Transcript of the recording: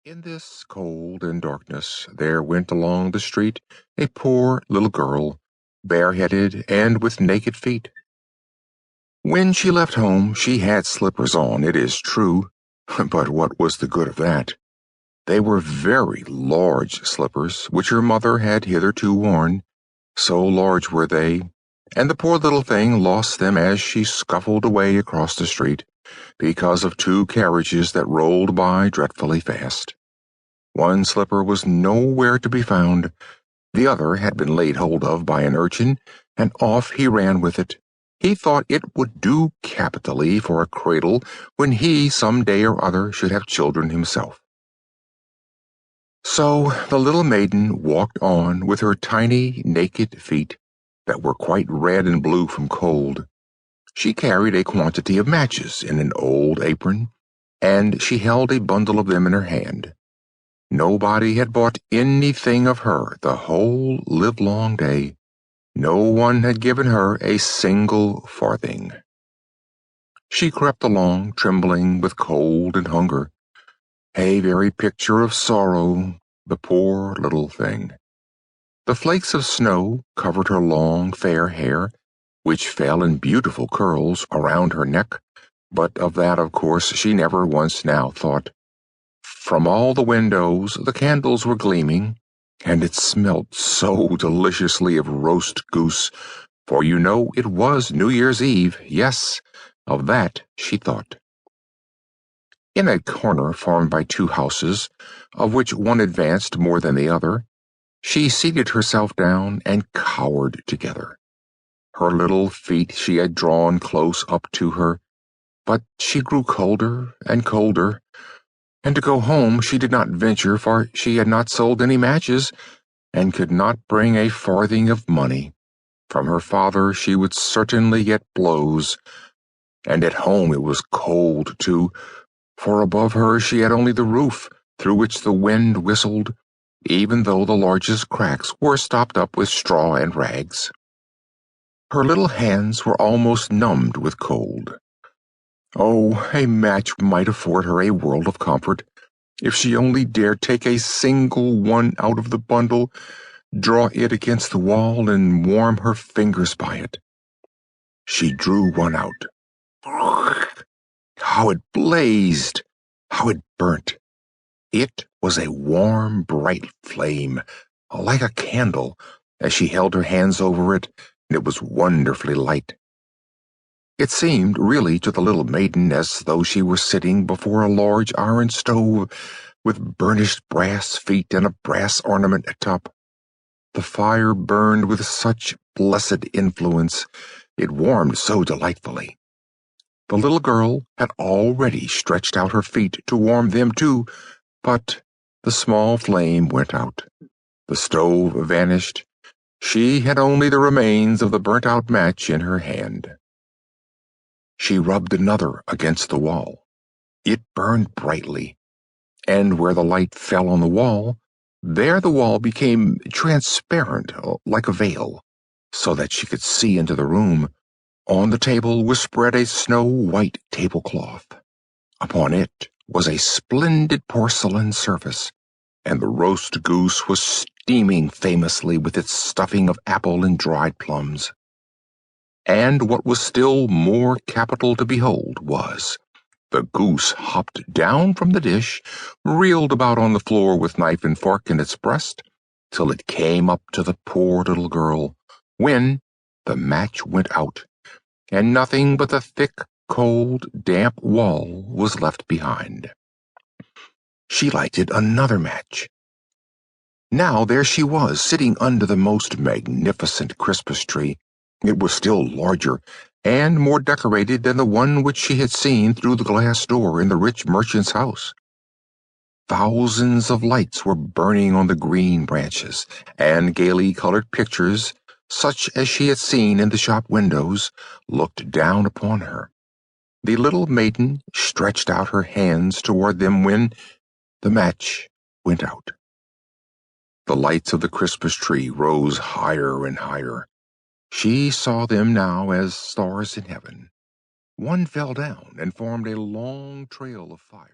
In this cold and darkness there went along the street a poor little girl, bareheaded and with naked feet. When she left home she had slippers on, it is true, but what was the good of that? They were very large slippers, which her mother had hitherto worn. So large were they, and the poor little thing lost them as she scuffled away across the street, because of two carriages that rolled by dreadfully fast. One slipper was nowhere to be found. The other had been laid hold of by an urchin, and off he ran with it. He thought it would do capitally for a cradle when he some day or other should have children himself. So the little maiden walked on with her tiny naked feet that were quite red and blue from cold. She carried a quantity of matches in an old apron, and she held a bundle of them in her hand. Nobody had bought anything of her the whole livelong day. No one had given her a single farthing. She crept along, trembling with cold and hunger, a very picture of sorrow, the poor little thing. The flakes of snow covered her long, fair hair, which fell in beautiful curls around her neck, but of that, of course, she never once now thought. From all the windows the candles were gleaming, and it smelt so deliciously of roast goose, for you know it was New Year's Eve. Yes, of that she thought. In a corner formed by two houses, of which one advanced more than the other, she seated herself down and cowered together. Her little feet she had drawn close up to her, but she grew colder and colder, and to go home she did not venture, for she had not sold any matches, and could not bring a farthing of money. From her father she would certainly get blows, and at home it was cold too, for above her she had only the roof, through which the wind whistled, even though the largest cracks were stopped up with straw and rags. Her little hands were almost numbed with cold. Oh, a match might afford her a world of comfort, if she only dared take a single one out of the bundle, draw it against the wall, and warm her fingers by it. She drew one out. How it blazed! How it burnt! It was a warm, bright flame, like a candle, as she held her hands over it, and it was wonderfully light. It seemed really to the little maiden as though she were sitting before a large iron stove, with burnished brass feet and a brass ornament atop. The fire burned with such blessed influence, it warmed so delightfully. The little girl had already stretched out her feet to warm them too, but the small flame went out. The stove vanished. She had only the remains of the burnt-out match in her hand. She rubbed another against the wall. It burned brightly, and where the light fell on the wall, there the wall became transparent, like a veil, so that she could see into the room. On the table was spread a snow-white tablecloth. Upon it was a splendid porcelain service, and the roast goose was steaming famously with its stuffing of apple and dried plums. And what was still more capital to behold was, the goose hopped down from the dish, reeled about on the floor with knife and fork in its breast, till it came up to the poor little girl, when the match went out, and nothing but the thick, cold, damp wall was left behind. She lighted another match. Now there she was, sitting under the most magnificent Christmas tree. It was still larger and more decorated than the one which she had seen through the glass door in the rich merchant's house. Thousands of lights were burning on the green branches, and gaily colored pictures, such as she had seen in the shop windows, looked down upon her. The little maiden stretched out her hands toward them when the match went out. The lights of the Christmas tree rose higher and higher. She saw them now as stars in heaven. One fell down and formed a long trail of fire.